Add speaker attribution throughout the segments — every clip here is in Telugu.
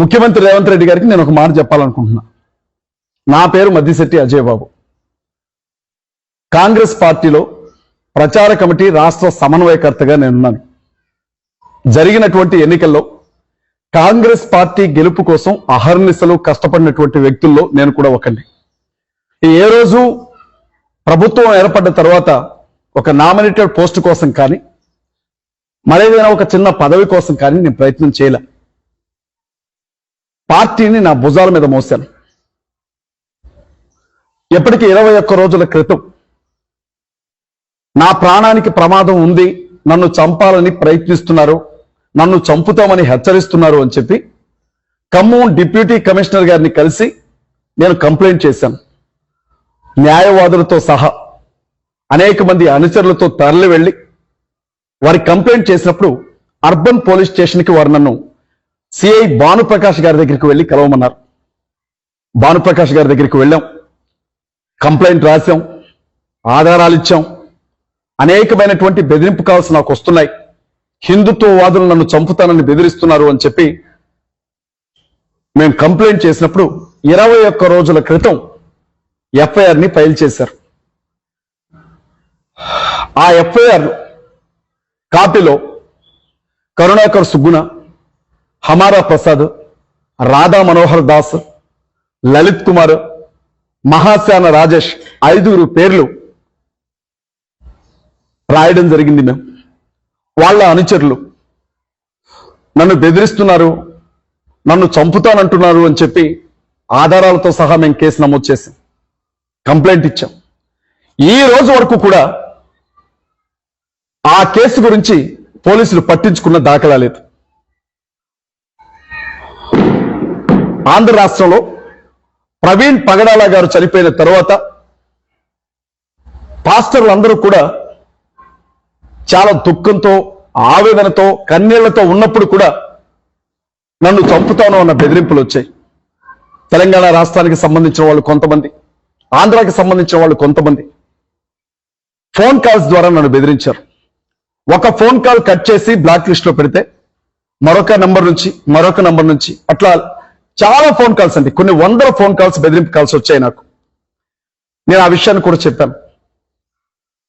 Speaker 1: ముఖ్యమంత్రి రేవంత్ రెడ్డి గారికి నేను ఒక మాట చెప్పాలనుకుంటున్నా. నా పేరు మద్దిశెట్టి అజయ్ బాబు. కాంగ్రెస్ పార్టీలో ప్రచార కమిటీ రాష్ట్ర సమన్వయకర్తగా నేనున్నాను. జరిగినటువంటి ఎన్నికల్లో కాంగ్రెస్ పార్టీ గెలుపు కోసం అహర్నిశలు కష్టపడినటువంటి వ్యక్తుల్లో నేను కూడా ఒకరిని. ఏ రోజు ప్రభుత్వం ఏర్పడ్డ తర్వాత ఒక నామినేటెడ్ పోస్ట్ కోసం కానీ మరేదైనా ఒక చిన్న పదవి కోసం కానీ నేను ప్రయత్నం చేయలే. పార్టీని నా భుజాల మీద మోసాను. ఎప్పటికీ 21 రోజుల క్రితం నా ప్రాణానికి ప్రమాదం ఉంది, నన్ను చంపాలని ప్రయత్నిస్తున్నారు, నన్ను చంపుతామని హెచ్చరిస్తున్నారు అని చెప్పి ఖమ్మం డిప్యూటీ కమిషనర్ గారిని కలిసి నేను కంప్లైంట్ చేశాను. న్యాయవాదులతో సహా అనేక మంది అనుచరులతో తరలి వెళ్ళి వారి కంప్లైంట్ చేసినప్పుడు అర్బన్ పోలీస్ స్టేషన్కి వారు నన్ను సిఐ భానుప్రకాష్ గారి దగ్గరికి వెళ్ళి కలవమన్నారు. భానుప్రకాష్ గారి దగ్గరికి వెళ్ళాం, కంప్లైంట్ రాశాం, ఆధారాలు ఇచ్చాం. అనేకమైనటువంటి బెదిరింపు కాల్స్ నాకు వస్తున్నాయి. హిందుత్వవాదులు నన్ను చంపుతానని బెదిరిస్తున్నారు అని చెప్పి మేము కంప్లైంట్ చేసినప్పుడు 21 రోజుల క్రితం ఎఫ్ఐఆర్ని ఫైల్ చేశారు. ఆ ఎఫ్ఐఆర్ కాపీలో కరుణాకర్ సుగ్గుణ, హమారా ప్రసాద్, రాధా మనోహర్ దాస్, లలిత్ కుమార్, మహాశాన రాజేష్ 5 పేర్లు రాయడం జరిగింది. మేము వాళ్ళ అనుచరులు నన్ను బెదిరిస్తున్నారు, నన్ను చంపుతానంటున్నారు అని చెప్పి ఆధారాలతో సహా మేము కేసు నమోదు చేసాం, కంప్లైంట్ ఇచ్చాం. ఈ రోజు వరకు కూడా ఆ కేసు గురించి పోలీసులు పట్టించుకున్న దాఖలా లేదు. ఆంధ్ర రాష్ట్రంలో ప్రవీణ్ పగడాల గారు చనిపోయిన తర్వాత పాస్టర్లు అందరూ కూడా చాలా దుఃఖంతో, ఆవేదనతో, కన్నీళ్లతో ఉన్నప్పుడు కూడా నన్ను చంపుతాను అన్న బెదిరింపులు వచ్చాయి. తెలంగాణ రాష్ట్రానికి సంబంధించిన వాళ్ళు కొంతమంది, ఆంధ్రాకి సంబంధించిన వాళ్ళు కొంతమంది ఫోన్ కాల్స్ ద్వారా నన్ను బెదిరించారు. ఒక ఫోన్ కాల్ కట్ చేసి బ్లాక్ లిస్ట్ లో పెడితే మరొక నంబర్ నుంచి అట్లా చాలా ఫోన్ కాల్స్ అండి, కొన్ని 100 ఫోన్ కాల్స్, బెదిరింపు కాల్స్ వచ్చాయి నాకు. నేను ఆ విషయాన్ని కూడా చెప్పాను.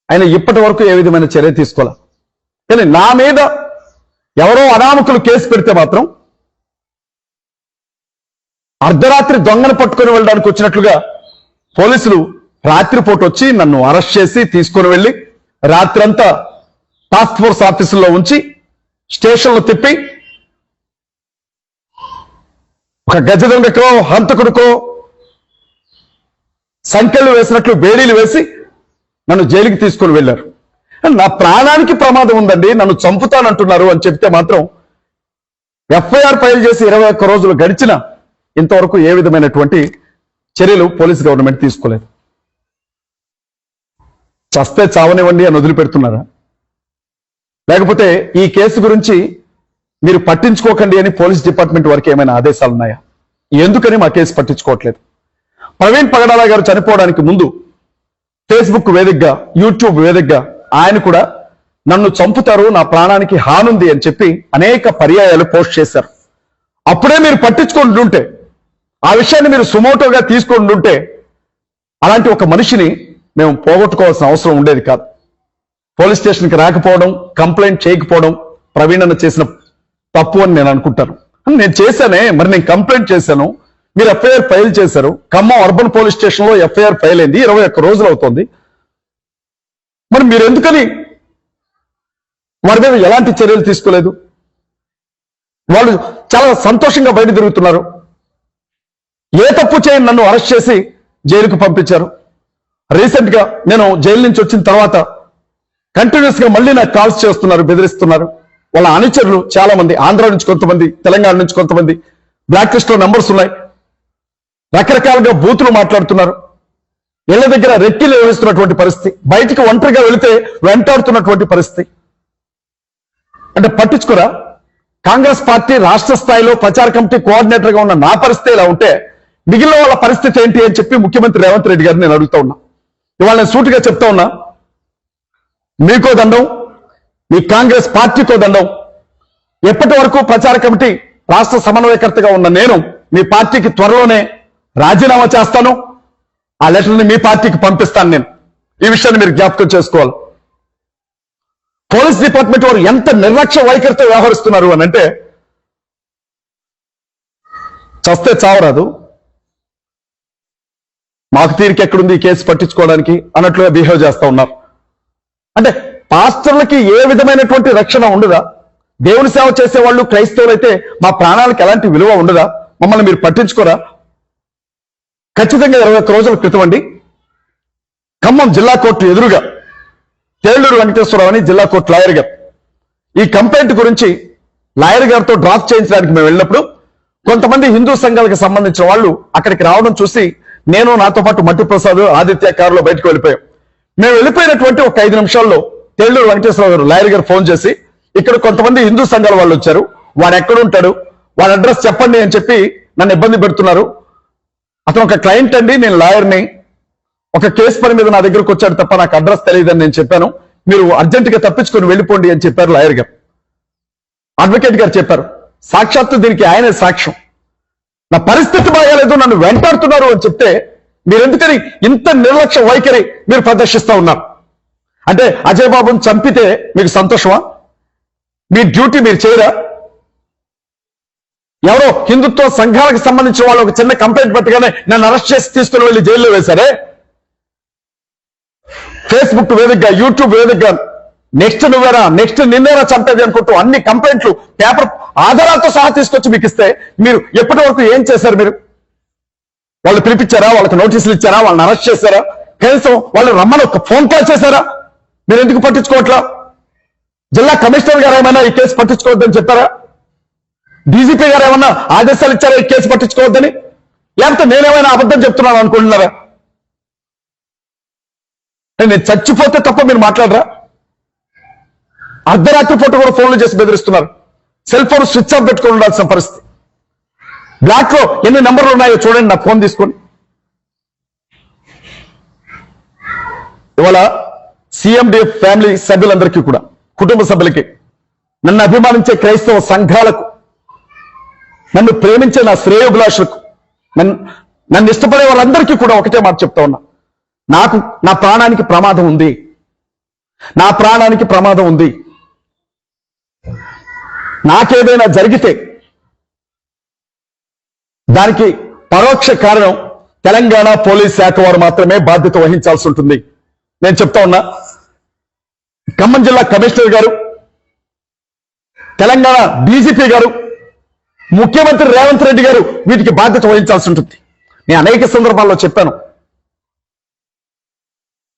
Speaker 1: ఆయన ఇప్పటి వరకు ఏ విధమైన చర్య తీసుకోవాలి. కానీ నా మీద ఎవరో అనామకులు కేసు పెడితే మాత్రం అర్ధరాత్రి దొంగను పట్టుకొని వెళ్ళడానికి వచ్చినట్లుగా పోలీసులు రాత్రిపూట వచ్చి నన్ను అరెస్ట్ చేసి తీసుకొని వెళ్ళి రాత్రంతా టాస్క్ ఫోర్స్ ఆఫీసుల్లో ఉంచి స్టేషన్లో తిప్పి ఒక గజదొంగకో హంతకుడికో సంఖ్యలు వేసినట్లు బేడీలు వేసి నన్ను జైలుకి తీసుకొని వెళ్ళారు. నా ప్రాణానికి ప్రమాదం ఉందండి, నన్ను చంపుతానంటున్నారు అని చెప్తే మాత్రం ఎఫ్ఐఆర్ ఫైల్ చేసి 21 రోజులు గడిచిన ఇంతవరకు ఏ విధమైనటువంటి చర్యలు పోలీస్ గవర్నమెంట్ తీసుకోలేదు. చస్తే చావనివ్వండి అని వదిలిపెడుతున్నారా? లేకపోతే ఈ కేసు గురించి మీరు పట్టించుకోకండి అని పోలీస్ డిపార్ట్మెంట్ వారికి ఏమైనా ఆదేశాలు ఉన్నాయా? ఎందుకని మా కేసు పట్టించుకోవట్లేదు? ప్రవీణ్ పగడాల గారు చనిపోవడానికి ముందు ఫేస్బుక్ వేదికగా, యూట్యూబ్ వేదికగా ఆయన కూడా నన్ను చంపుతారు, నా ప్రాణానికి హానుంది అని చెప్పి అనేక పర్యాయాలు పోస్ట్ చేశారు. అప్పుడే మీరు పట్టించుకుంటుంటే, ఆ విషయాన్ని మీరు సుమోటోగా తీసుకుంటుంటే అలాంటి ఒక మనిషిని మేము పోగొట్టుకోవాల్సిన అవసరం ఉండేది కాదు. పోలీస్ స్టేషన్కి రాకపోవడం, కంప్లైంట్ చేయకపోవడం ప్రవీణ్ అన్న చేసిన తప్పు అని నేను అనుకుంటాను. నేను చేశానే, మరి నేను కంప్లైంట్ చేశాను, మీరు ఎఫ్ఐఆర్ ఫైల్ చేశారు. ఖమ్మం అర్బన్ పోలీస్ స్టేషన్లో ఎఫ్ఐఆర్ ఫైల్ అయింది, 21 రోజులు అవుతుంది. మరి మీరు ఎందుకని వారి మీద ఎలాంటి చర్యలు తీసుకోలేదు? వాళ్ళు చాలా సంతోషంగా బయట తిరుగుతున్నారు. ఏ తప్పు చేయని నన్ను అరెస్ట్ చేసి జైలుకు పంపించారు. రీసెంట్ గా నేను జైలు నుంచి వచ్చిన తర్వాత కంటిన్యూస్ గా మళ్ళీ నాకు కాల్స్ చేస్తున్నారు, బెదిరిస్తున్నారు. వాళ్ళ అనుచరులు చాలా మంది, ఆంధ్ర నుంచి కొంతమంది, తెలంగాణ నుంచి కొంతమంది, బ్లాక్ లిస్ట్ లో నంబర్స్ ఉన్నాయి, రకరకాలుగా బూతులు మాట్లాడుతున్నారు. ఇళ్ల దగ్గర రెక్కిలు వేస్తున్నటువంటి పరిస్థితి, బయటికి ఒంటరిగా వెళితే వెంటాడుతున్నటువంటి పరిస్థితి. అంటే పట్టించుకోరా? కాంగ్రెస్ పార్టీ రాష్ట్ర స్థాయిలో ప్రచార కమిటీ కోఆర్డినేటర్ గా ఉన్న నా పరిస్థితి ఇలా ఉంటే మిగిలిన వాళ్ళ పరిస్థితి ఏంటి అని చెప్పి ముఖ్యమంత్రి రేవంత్ రెడ్డి గారిని నేను అడుగుతా ఉన్నా. ఇవాళ నేను సూటిగా చెప్తా ఉన్నా, మీకో దండం, మీ కాంగ్రెస్ పార్టీకో దండం. ఎప్పటి వరకు ప్రచార కమిటీ రాష్ట్ర సమన్వయకర్తగా ఉన్న నేను మీ పార్టీకి త్వరలోనే రాజీనామా చేస్తాను. ఆ లెటర్ని మీ పార్టీకి పంపిస్తాను. నేను ఈ విషయాన్ని మీరు జ్ఞాపకం చేసుకోవాలి. పోలీస్ డిపార్ట్మెంట్ వారు ఎంత నిర్లక్ష్య వైఖరితో వ్యవహరిస్తున్నారు అని అంటే, చస్తే చావరాదు, మాకు తీరిక ఎక్కడుంది ఈ కేసు పట్టించుకోవడానికి అన్నట్లుగా బిహేవ్ చేస్తా ఉన్నారు. అంటే పాస్టర్లకి ఏ విధమైనటువంటి రక్షణ ఉండదా? దేవుని సేవ చేసే వాళ్ళు క్రైస్తవులైతే మా ప్రాణాలకు ఎలాంటి విలువ ఉండదా? మమ్మల్ని మీరు పట్టించుకోరా? ఖచ్చితంగా 21 రోజుల క్రితం అండి, ఖమ్మం జిల్లా కోర్టు ఎదురుగా తేళ్లూరు వెంకటేశ్వరరావు అని జిల్లా కోర్టు లాయర్ గారు ఈ కంప్లైంట్ గురించి లాయర్ గారితో డ్రాఫ్ట్ చేయించడానికి మేము వెళ్ళినప్పుడు కొంతమంది హిందూ సంఘాలకు సంబంధించిన వాళ్ళు అక్కడికి రావడం చూసి నేను, నాతో పాటు మట్టి ప్రసాద్, ఆదిత్య కారులో బయటకు వెళ్ళిపోయాం. మేము వెళ్ళిపోయినటువంటి ఒక 5 నిమిషాల్లో తేళ్లూరు వెంకటేశ్వరరావు గారు లాయర్ గారు ఫోన్ చేసి, ఇక్కడ కొంతమంది హిందూ సంఘాల వాళ్ళు వచ్చారు, వాడు ఎక్కడుంటాడు, వాడి అడ్రస్ చెప్పండి అని చెప్పి నన్ను ఇబ్బంది పెడుతున్నారు. అతను ఒక క్లయింట్ అండి, నేను లాయర్ని, ఒక కేసు పని మీద నా దగ్గరకు వచ్చాడు తప్ప నాకు అడ్రస్ తెలియదని నేను చెప్పాను, మీరు అర్జెంట్ గా తప్పించుకొని వెళ్ళిపోండి అని చెప్పారు లాయర్ గారు. అడ్వకేట్ గారు చెప్పారు, సాక్షాత్తు దీనికి ఆయనే సాక్ష్యం, నా పరిస్థితి బాగాలేదు, నన్ను వెంటాడుతున్నారు అని చెప్తే మీరెందుకని ఇంత నిర్లక్ష్య వైఖరి మీరు ప్రదర్శిస్తా ఉన్నారు? అంటే అజయ్ బాబుని చంపితే మీకు సంతోషమా? మీ డ్యూటీ మీరు చేయరా? ఎవరో హిందుత్వ సంఘాలకు సంబంధించిన వాళ్ళు ఒక చిన్న కంప్లైంట్ పెట్టగానే నన్ను అరెస్ట్ చేసి తీసుకుని వెళ్ళి జైల్లో వేశారే. ఫేస్బుక్ వేదికగా, యూట్యూబ్ వేదికగా నెక్స్ట్ నువ్వేరా, నెక్స్ట్ నిన్నేరా చంపేది అనుకుంటూ అన్ని కంప్లైంట్లు పేపర్ ఆధారాలతో సహా తీసుకొచ్చి మీకు ఇస్తే మీరు ఎప్పటి వరకు ఏం చేశారు? మీరు వాళ్ళు పిలిపించారా? వాళ్ళకి నోటీసులు ఇచ్చారా? వాళ్ళని అరెస్ట్ చేశారా? కనీసం వాళ్ళు రమ్మని ఒక ఫోన్ కాల్ చేశారా? మీరు ఎందుకు పట్టించుకోవట్లా? జిల్లా కమిషనర్ గారు ఏమైనా ఈ కేసు పట్టించుకోవద్దని చెప్పారా? డీజీపీ గారు ఏమన్నా ఆదేశాలు ఇచ్చారా ఈ కేసు పట్టించుకోవద్దని? లేకపోతే నేనేమైనా అబద్ధం చెప్తున్నాను అనుకుంటున్నారా? నేను చచ్చిపోతే తప్ప మీరు మాట్లాడరా? అర్ధరాత్రి పూట కూడా ఫోన్లు చేసి బెదిరిస్తున్నారు. సెల్ ఫోన్ స్విచ్ ఆఫ్ పెట్టుకొని ఉండాల్సిన పరిస్థితి. బ్లాక్ లో ఎన్ని నంబర్లు ఉన్నాయో చూడండి, నా ఫోన్ తీసుకొని. ఇవాళ సిఎండిఎఫ్ ఫ్యామిలీ సభ్యులందరికీ కూడా, కుటుంబ సభ్యులకి, నన్ను అభిమానించే క్రైస్తవ సంఘాలకు, నన్ను ప్రేమించే నా శ్రేయోభిలాషులకు, నన్ను ఇష్టపడే వాళ్ళందరికీ కూడా ఒకటే మాట చెప్తా ఉన్నా, నాకు నా ప్రాణానికి ప్రమాదం ఉంది, నా ప్రాణానికి ప్రమాదం ఉంది. నాకేదైనా జరిగితే దానికి పరోక్ష కారణం తెలంగాణ పోలీస్ శాఖ వారు మాత్రమే బాధ్యత వహించాల్సి ఉంటుంది. నేను చెప్తా ఉన్నా, ఖమ్మం జిల్లా కమిషనర్ గారు, తెలంగాణ డీజీపీ గారు, ముఖ్యమంత్రి రేవంత్ రెడ్డి గారు వీటికి బాధ్యత వహించాల్సి ఉంటుంది. నేను అనేక సందర్భాల్లో చెప్పాను,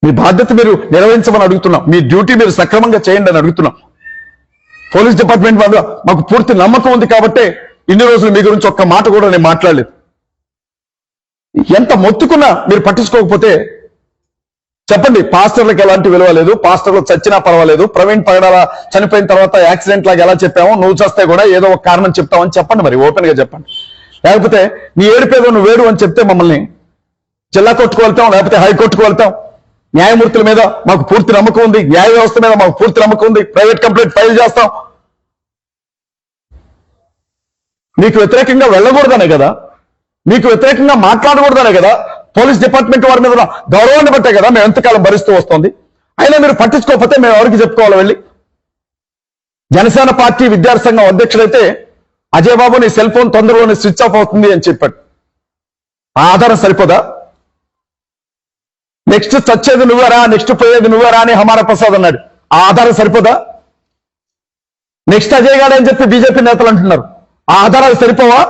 Speaker 1: మీ బాధ్యత మీరు నిర్వహించమని అడుగుతున్నాం, మీ డ్యూటీ మీరు సక్రమంగా చేయండి అని అడుగుతున్నాం. పోలీస్ డిపార్ట్మెంట్ మీద మాకు పూర్తి నమ్మకం ఉంది కాబట్టి ఇన్ని రోజులు మీ గురించి ఒక్క మాట కూడా నేను మాట్లాడలేదు. ఎంత మొత్తుకున్నా మీరు పట్టించుకోకపోతే చెప్పండి, పాస్టర్లకు ఎలాంటి విలువ లేదు, పాస్టర్లు చచ్చినా పర్వాలేదు, ప్రవీణ్ పగడాల చనిపోయిన తర్వాత యాక్సిడెంట్ లాగా ఎలా చెప్పామో నువ్వు చేస్తే కూడా ఏదో ఒక కారణం చెప్తావని చెప్పండి, మరి ఓపెన్ గా చెప్పండి. లేకపోతే నీ ఏడుపేదో నువ్వు వేడు అని చెప్తే మమ్మల్ని జిల్లా కోర్టుకు వెళ్తాం, లేకపోతే హైకోర్టుకు వెళ్తాం. న్యాయమూర్తుల మీద మాకు పూర్తి నమ్మకం ఉంది, న్యాయ వ్యవస్థ మీద మాకు పూర్తి నమ్మకం ఉంది, ప్రైవేట్ కంప్లైంట్ ఫైల్ చేస్తాం. మీకు వ్యతిరేకంగా వెళ్ళకూడదనే కదా, మీకు వ్యతిరేకంగా మాట్లాడకూడదనే కదా, పోలీస్ డిపార్ట్మెంట్ వారి మీద గౌరవాన్ని బట్టే కదా మేము ఎంతకాలం భరిస్తూ వస్తుంది. అయినా మీరు పట్టించుకోకపోతే మేము ఎవరికి చెప్పుకోవాలి వెళ్ళి? జనసేన పార్టీ విద్యార్థి సంఘం అధ్యక్షుడైతే అజయ్ బాబు నీ సెల్ ఫోన్ తొందరలోనే స్విచ్ ఆఫ్ అవుతుంది అని చెప్పాడు. ఆ ఆధారం సరిపోదా? నెక్స్ట్ చచ్చేది నువ్వేరా, నెక్స్ట్ పోయేది నువ్వేరా అని హమారా ప్రసాద్ అన్నాడు. ఆ ఆధారం సరిపోదా? నెక్స్ట్ అజయ్ గారు అని చెప్పి బీజేపీ నేతలు అంటున్నారు. ఆ ఆధారాలు సరిపోవా?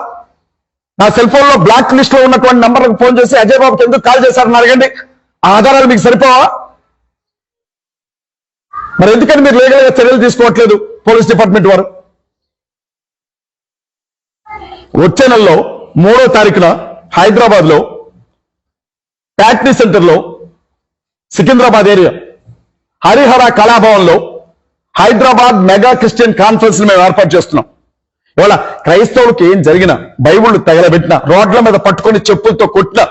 Speaker 1: నా సెల్ ఫోన్ లో బ్లాక్ లిస్ట్ లో ఉన్నటువంటి నంబర్లకు ఫోన్ చేసి అజయ్ బాబుకి ఎందుకు కాల్ చేశారని అడగండి. ఆ ఆధారాలు మీకు సరిపోవా? మరి ఎందుకని మీరు లీగల్ గా చర్యలు తీసుకోవట్లేదు పోలీస్ డిపార్ట్మెంట్ వారు? వచ్చే నెలలో 3వ తారీఖున హైదరాబాద్ లో ప్యాట్నీ సెంటర్ లో, సికింద్రాబాద్ ఏరియా హరిహర కళాభవన్ లో హైదరాబాద్ మెగా క్రిస్టియన్ కాన్ఫరెన్స్ మేము ఏర్పాటు చేస్తున్నాం. ఇవాళ క్రైస్తవులకు ఏం జరిగినా, బైబుళ్ళు తగలబెట్టినా, రోడ్ల మీద పట్టుకొని చెప్పులతో కొట్టినా,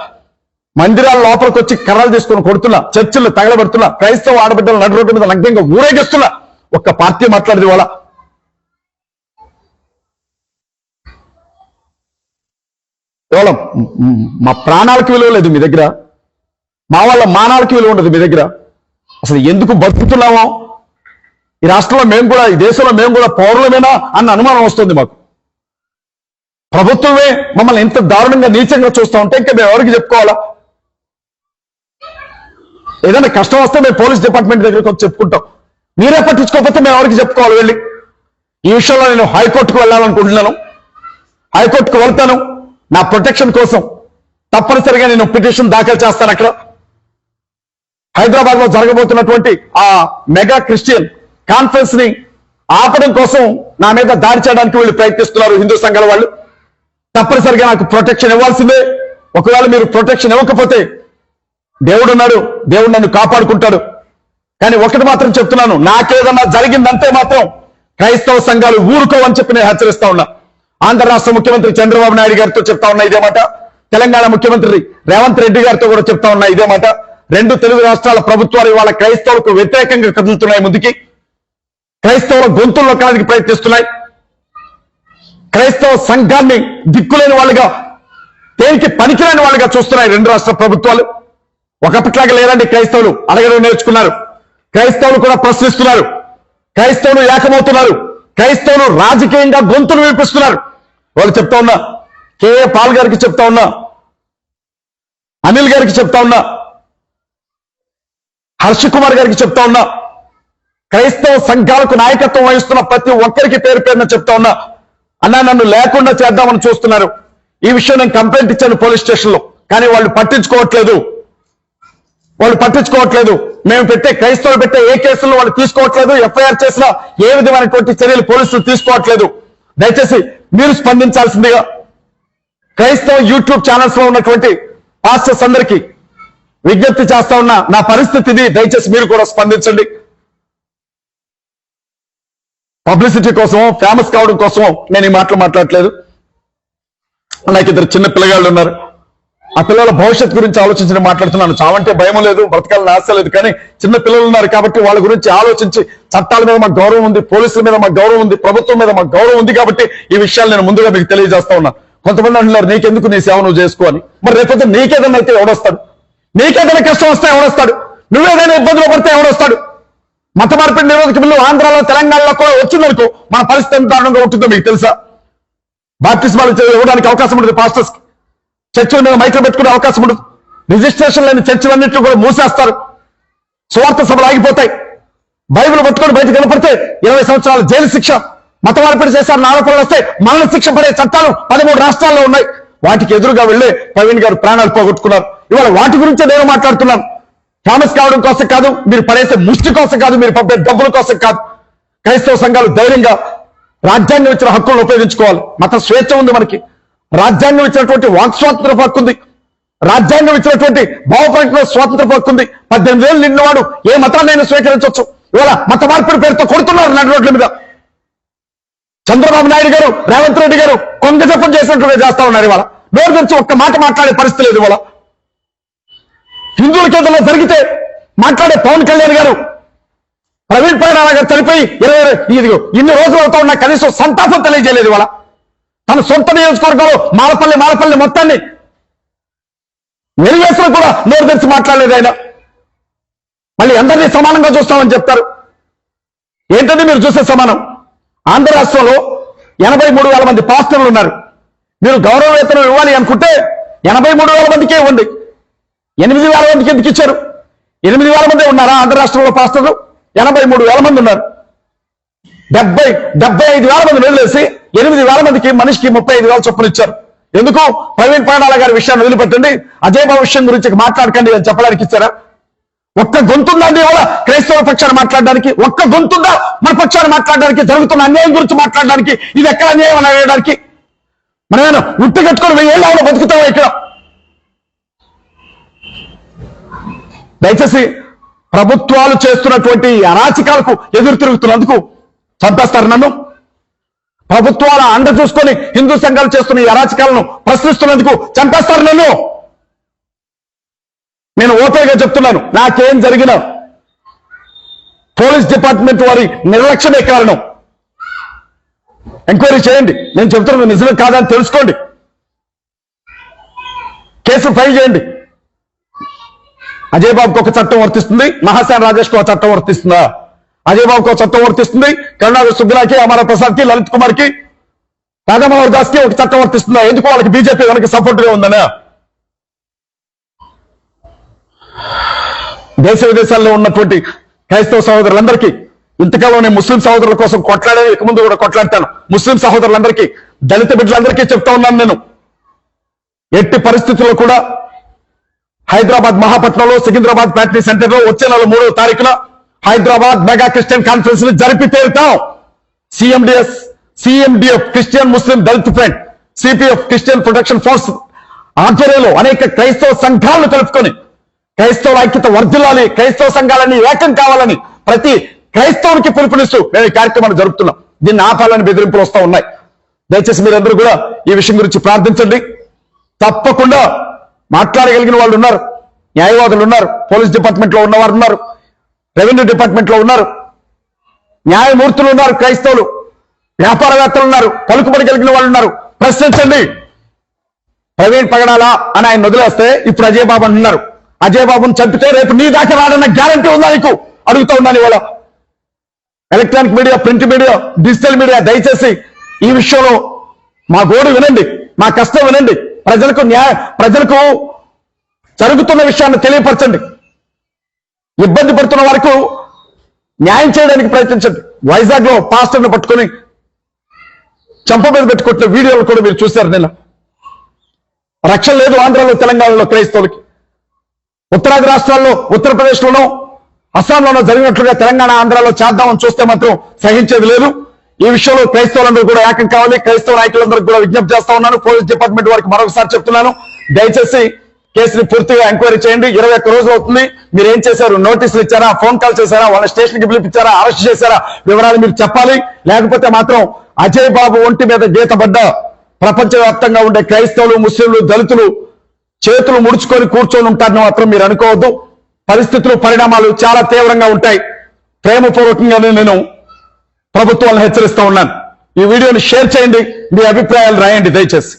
Speaker 1: మందిరాల లోపలికి వచ్చి కర్రలు తీసుకొని కొడుతున్నా, చర్చిలు తగలబెడుతున్నా, క్రైస్తవ ఆడబిడ్డలు నడి రోడ్డు మీద నగ్నంగా ఊరేగిస్తున్నా, ఒక్క పార్టీ మాట్లాడేది ఇవాళ. కేవలం మా ప్రాణాలకు విలువ లేదు మీ దగ్గర, మా వాళ్ళ మానాలకి విలువ ఉండదు మీ దగ్గర. అసలు ఎందుకు బతుకుతున్నామో ఈ రాష్ట్రంలో మేము కూడా, ఈ దేశంలో మేము కూడా పౌరులమేనా అన్న అనుమానం వస్తుంది మాకు. ప్రభుత్వమే మమ్మల్ని ఇంత దారుణంగా నీచంగా చూస్తూ ఉంటే ఇంకా మేము ఎవరికి చెప్పుకోవాలా? ఏదైనా కష్టం వస్తే మేము పోలీస్ డిపార్ట్మెంట్ దగ్గరికి వచ్చి చెప్పుకుంటాం. మీరే పట్టించుకోకపోతే మేము ఎవరికి చెప్పుకోవాలి వెళ్ళి? ఈ విషయంలో నేను హైకోర్టుకు వెళ్ళాలనుకుంటున్నాను. హైకోర్టుకు వెళ్తాను. నా ప్రొటెక్షన్ కోసం తప్పనిసరిగా నేను పిటిషన్ దాఖలు చేస్తాను. అక్కడ హైదరాబాద్ లో జరగబోతున్నటువంటి ఆ మెగా క్రిస్టియన్ కాన్ఫరెన్స్ ని ఆపడం కోసం నా మీద దాడి చేయడానికి వీళ్ళు ప్రయత్నిస్తున్నారు హిందూ సంఘాల వాళ్ళు. తప్పనిసరిగా నాకు ప్రొటెక్షన్ ఇవ్వాల్సిందే. ఒకవేళ మీరు ప్రొటెక్షన్ ఇవ్వకపోతే దేవుడు ఉన్నాడు, దేవుడు నన్ను కాపాడుకుంటాడు. కానీ ఒకటి మాత్రం చెప్తున్నాను, నాకేదన్నా జరిగిందంటే మాత్రం క్రైస్తవ సంఘాలు ఊరుకోవని చెప్పి నేను హెచ్చరిస్తా ఉన్నా. ఆంధ్ర రాష్ట్ర ముఖ్యమంత్రి చంద్రబాబు నాయుడు గారితో చెప్తా ఉన్నా ఇదే మాట. తెలంగాణ ముఖ్యమంత్రి రేవంత్ రెడ్డి గారితో కూడా చెప్తా ఉన్నా ఇదే మాట. రెండు తెలుగు రాష్ట్రాల ప్రభుత్వాలు ఇవాళ క్రైస్తవులకు వ్యతిరేకంగా కదులుతున్నాయి, ముందుకి క్రైస్తవుల గొంతులు నొక్కడానికి ప్రయత్నిస్తున్నాయి. క్రైస్తవ సంఘాన్ని దిక్కులేని వాళ్ళుగా, దేనికి పనికిరాని వాళ్ళుగా చూస్తున్నాయి రెండు రాష్ట్ర ప్రభుత్వాలు. ఒకప్పట్లాగా లేదండి, క్రైస్తవులు అడగడం నేర్చుకున్నారు. క్రైస్తవులు కూడా ప్రశ్నిస్తున్నారు. క్రైస్తవులు ఏకమవుతున్నారు. క్రైస్తవులు రాజకీయంగా గొంతులు వినిపిస్తున్నారు. వాళ్ళు చెప్తా ఉన్నా, కేఏ పాల్ గారికి చెప్తా ఉన్నా, అనిల్ గారికి చెప్తా ఉన్నా, హర్ష కుమార్ గారికి చెప్తా ఉన్నా, క్రైస్తవ సంఘాలకు నాయకత్వం వహిస్తున్న ప్రతి ఒక్కరికి పేరు పేరున చెప్తా ఉన్నా, అన్నా నన్ను లేకుండా చేద్దామని చూస్తున్నారు. ఈ విషయం నేను కంప్లైంట్ ఇచ్చాను పోలీస్ స్టేషన్లో, కానీ వాళ్ళు పట్టించుకోవట్లేదు. మేము పెట్టే క్రైస్తవులు పెట్టే ఏ కేసుల్లో వాళ్ళు తీసుకోవట్లేదు. ఎఫ్ఐఆర్ చేసిన ఏ విధమైనటువంటి చర్యలు పోలీసులు తీసుకోవట్లేదు. దయచేసి మీరు స్పందించాల్సిందిగా క్రైస్తవ యూట్యూబ్ ఛానల్స్ లో ఉన్నటువంటి పాస్టర్స్ అందరికీ విజ్ఞప్తి చేస్తా ఉన్నా. నా పరిస్థితి ఇది, దయచేసి మీరు కూడా స్పందించండి. పబ్లిసిటీ కోసమో ఫేమస్ కావడం కోసమో నేను ఈ మాటలు మాట్లాడట్లేదు. నాకు ఇద్దరు చిన్న పిల్లగాళ్ళు ఉన్నారు. ఆ పిల్లల భవిష్యత్తు గురించి ఆలోచించి మాట్లాడుతున్నాను. చావంటే భయం లేదు, బ్రతకాలని ఆశ లేదు. కానీ చిన్న పిల్లలు ఉన్నారు కాబట్టి వాళ్ళ గురించి ఆలోచించి, చట్టాల మీద మాకు గౌరవం ఉంది, పోలీసుల మీద మాకు గౌరవం ఉంది, ప్రభుత్వం మీద మాకు గౌరవం ఉంది కాబట్టి ఈ విషయాలు నేను ముందుగా మీకు తెలియజేస్తా ఉన్నా. కొంతమంది అంటున్నారు నీకెందుకు, నీ సేవ నువ్వు చేసుకోవాలి. మరి రేపొద్దు నీకేదైనా అయితే ఎవడొస్తాడు? నీకేదైనా కష్టం వస్తే ఎవడొస్తాడు? నువ్వేదైనా ఇబ్బందులు పడితే ఎవడొస్తాడు? మత మార్పిడి నిరోధక బిల్లు ఆంధ్రాలో తెలంగాణలో కూడా వచ్చిందనుకో మన పరిస్థితి ఎంత దారుణంగా ఉంటుందో మీకు తెలుసా? బాప్టిస్మాలు ఇవ్వడానికి అవకాశం ఉంటుంది పాస్టర్స్ కి. చర్చల మీద మైకులు పెట్టుకునే అవకాశం ఉండదు. రిజిస్ట్రేషన్ లేని చర్చలన్నింటినీ కూడా మూసేస్తారు. సువార్త సభలు ఆగిపోతాయి. బైబిల్ పట్టుకొని బయట కనపడితే 20 సంవత్సరాల జైలు శిక్ష. మత మార్పిడి చేశారని ఆరోపణలు వస్తే మరణ శిక్ష పడే చట్టాలు 13 రాష్ట్రాల్లో ఉన్నాయి. వాటికి ఎదురుగా వెళ్లే ప్రవీణ్ గారు ప్రాణాలు పోగొట్టుకున్నారు. ఇవాళ వాటి గురించే నేను మాట్లాడుతున్నాను. ఫేమస్ కావడం కోసం కాదు, మీరు పడేసే ముష్టి కోసం కాదు, మీరు పంపే డబ్బుల కోసం కాదు. క్రైస్తవ సంఘాలు ధైర్యంగా రాజ్యాంగం ఇచ్చిన హక్కులను ఉపయోగించుకోవాలి. మత స్వేచ్ఛ ఉంది మనకి. రాజ్యాంగం ఇచ్చినటువంటి వాక్ స్వాతంత్ర హక్కు ఉంది. రాజ్యాంగం ఇచ్చినటువంటి భావ ప్రకటన స్వాతంత్ర హక్కు ఉంది. 18 ఏళ్ళు నిన్నవాడు ఏ మతాన్నైనా స్వీకరించవచ్చు. ఇవాళ మత మార్పిడి పేరుతో కొడుతున్నారు నడి రోడ్ల మీద. చంద్రబాబు నాయుడు గారు, రేవంత్ రెడ్డి గారు కొంగ జపం చేసినట్టుగా చేస్తా ఉన్నారు. ఇవాళ నోరు గురించి ఒక్క మాట మాట్లాడే పరిస్థితి లేదు. ఇవాళ హిందువులకి ఏదైనా జరిగితే మాట్లాడే పవన్ కళ్యాణ్ గారు, ప్రవీణ్ పైరాల గారు చనిపోయి ఇన్ని రోజులు అవుతా ఉన్నా కనీసం సంతాపం తెలియజేయలేదు. ఇవాళ తన సొంత నియోజకవర్గంలో మాలపల్లి మొత్తాన్ని వెలివేసిన కూడా నోరు తెరిచి మాట్లాడలేదు ఆయన. మళ్ళీ అందరినీ సమానంగా చూస్తామని చెప్తారు. ఏంటంటే మీరు చూసే సమానం? ఆంధ్ర రాష్ట్రంలో 83,000 మంది పాస్టర్లు ఉన్నారు. మీరు గౌరవ వేతనం ఇవ్వాలి అనుకుంటే 83,000 మందికే ఇవ్వండి. 8,000 మందికి ఎందుకు ఇచ్చారు? 8,000 మంది ఉన్నారా ఆంధ్ర రాష్ట్రంలో పాస్టర్లు? 83,000 మంది ఉన్నారు. 75,000 మంది వదిలేసి 8,000 మందికి మనిషికి 35,000 చొప్పున ఇచ్చారు. ఎందుకు? ప్రవీణ్ పైరాల గారి విషయాన్ని వదిలిపెట్టండి, అజయ్ బాబు విషయం గురించి మాట్లాడకండి అని చెప్పడానికి ఇచ్చారా? ఒక్క గొంతుందండి ఇవాళ క్రైస్తవ పక్షాన్ని మాట్లాడడానికి? ఒక్క గొంతుందా మన పక్షాన్ని మాట్లాడడానికి? జరుగుతున్న అన్యాయం గురించి మాట్లాడడానికి? ఇది ఎక్కడ అన్యాయం అని అడగడానికి? మనమేనా ఉట్టి కట్టుకొని 1000 ఏళ్ళ బతుకుతావా ఇక్కడ? దయచేసి ప్రభుత్వాలు చేస్తున్నటువంటి అరాచకాలకు ఎదురు తిరుగుతున్నందుకు చంపేస్తారు నన్ను. ప్రభుత్వాల అండ చూసుకొని హిందూ సంఘాలు చేస్తున్న ఈ అరాచకాలను ప్రశ్నిస్తున్నందుకు చంపేస్తారు నన్ను. నేను ఓపెన్గా చెప్తున్నాను, నాకేం జరిగినా పోలీస్ డిపార్ట్మెంట్ వారి నిర్లక్ష్యమే కారణం. ఎంక్వైరీ చేయండి. నేను చెప్తున్నాను నిజమే కాదని తెలుసుకోండి. కేసు ఫైల్ చేయండి. అజయ్ బాబుకి ఒక చట్టం వర్తిస్తుంది, మహాసేన రాజేష్ కు ఒక చట్టం వర్తిస్తుందా? అజయ్ బాబుకి ఒక చట్టం వర్తిస్తుంది, కరుణాకర్ సుబ్బిరాకి, అమర ప్రసాద్ కి, లలిత్ కుమార్ కి, రాధామోహన్ దాస్ కి ఒక చట్టం వర్తిస్తుందా? ఎందుకు వాళ్ళకి బీజేపీ వెనక సపోర్ట్ గా ఉందనా? దేశ విదేశాల్లో ఉన్నటువంటి క్రైస్తవ సహోదరులందరికీ, ఇంతకాలం నేను ముస్లిం సహోదరుల కోసం కొట్లాడేది, ఇక ముందు కూడా కొట్లాడతాను. ముస్లిం సహోదరులందరికీ, దళిత బిడ్డలందరికీ చెప్తా ఉన్నాను నేను, ఎట్టి పరిస్థితుల్లో కూడా హైదరాబాద్ మహాపట్నంలో సికింద్రాబాద్ ప్యాట్నీ సెంటర్ లో వచ్చే నెల 3వ తారీఖున హైదరాబాద్ మెగా క్రిస్టియన్ కాన్ఫరెన్స్ ని జరిపి తీరుతాం. CMDF Christian Muslim Dalit front, CPF Christian protection force ఆధ్వర్యంలో అనేక క్రైస్తవ సంఘాలను కలుపుకొని క్రైస్తవ ఐక్యత వర్ధిల్లాలి, క్రైస్తవ సంఘాలని ఏకం కావాలని ప్రతి క్రైస్తవునికి పిలుపునిస్తూ మేము ఈ కార్యక్రమాన్ని జరుపుతున్నాం. దీన్ని ఆపాలని బెదిరింపులు వస్తూ ఉన్నాయి. దయచేసి మీరందరూ కూడా ఈ విషయం గురించి ప్రార్థించండి. తప్పకుండా మాట్లాడగలిగిన వాళ్ళు ఉన్నారు, న్యాయవాదులు ఉన్నారు, పోలీస్ డిపార్ట్మెంట్ లో ఉన్నవారు ఉన్నారు, రెవెన్యూ డిపార్ట్మెంట్ లో ఉన్నారు, న్యాయమూర్తులు ఉన్నారు, క్రైస్తవులు వ్యాపారవేత్తలు ఉన్నారు, పలుకుబడి కలిగిన వాళ్ళు ఉన్నారు. ప్రశ్నించండి. ప్రవీణ్ పగడాల అని ఆయన వదిలేస్తే ఇప్పుడు అజయ్ బాబు అంటున్నారు. అజయ్ బాబుని చంపితే రేపు నీ దాకా రాడన్న గ్యారంటీ ఉందా నీకు? అడుగుతూ ఉన్నాను. ఇవాళ electronic media, print media, digital media దయచేసి ఈ విషయంలో మా గోడు వినండి, మా కష్టం వినండి, ప్రజలకు జరుగుతున్న విషయాన్ని తెలియపరచండి. ఇబ్బంది పడుతున్న వరకు న్యాయం చేయడానికి ప్రయత్నించండి. వైజాగ్ లో పాస్టర్ను పట్టుకొని చంప మీద పెట్టుకుంటున్న వీడియోలు కూడా మీరు చూశారు. నిన్న రక్షణ లేదు ఆంధ్రాలో, తెలంగాణలో క్రైస్తవులకి. ఉత్తరాది రాష్ట్రాల్లో, ఉత్తరప్రదేశ్లోనో, అస్సాంలోనో జరిగినట్లుగా తెలంగాణ, ఆంధ్రాలో చేద్దామని చూస్తే మాత్రం సహించేది లేదు. ఈ విషయంలో క్రైస్తవులందరూ కూడా ఏకం కావాలి. క్రైస్తవ నాయకులందరూ కూడా విజ్ఞప్తి చేస్తా ఉన్నాను. పోలీస్ డిపార్ట్మెంట్ వారికి మరొకసారి చెప్తున్నాను, దయచేసి కేసుని పూర్తిగా ఎంక్వైరీ చేయండి. 21 రోజులు అవుతుంది. మీరు ఏం చేశారు? నోటీసులు ఇచ్చారా? ఫోన్ కాల్ చేశారా? వాళ్ళ స్టేషన్ కి పిలిపించారా? అరెస్ట్ చేశారా? వివరాలు మీరు చెప్పాలి. లేకపోతే మాత్రం అజయ్ బాబు ఒంటి మీద గీతపడ్డ ప్రపంచవ్యాప్తంగా ఉండే క్రైస్తవులు, ముస్లింలు, దళితులు చేతులు ముడుచుకొని కూర్చొని ఉంటారని మాత్రం మీరు అనుకోవద్దు. పరిస్థితులు, పరిణామాలు చాలా తీవ్రంగా ఉంటాయి. ప్రేమపూర్వకంగానే నేను ప్రభుత్వాలను హెచ్చరిస్తా ఉన్నాను. ఈ వీడియోని షేర్ చేయండి, మీ అభిప్రాయాలు రాయండి దయచేసి.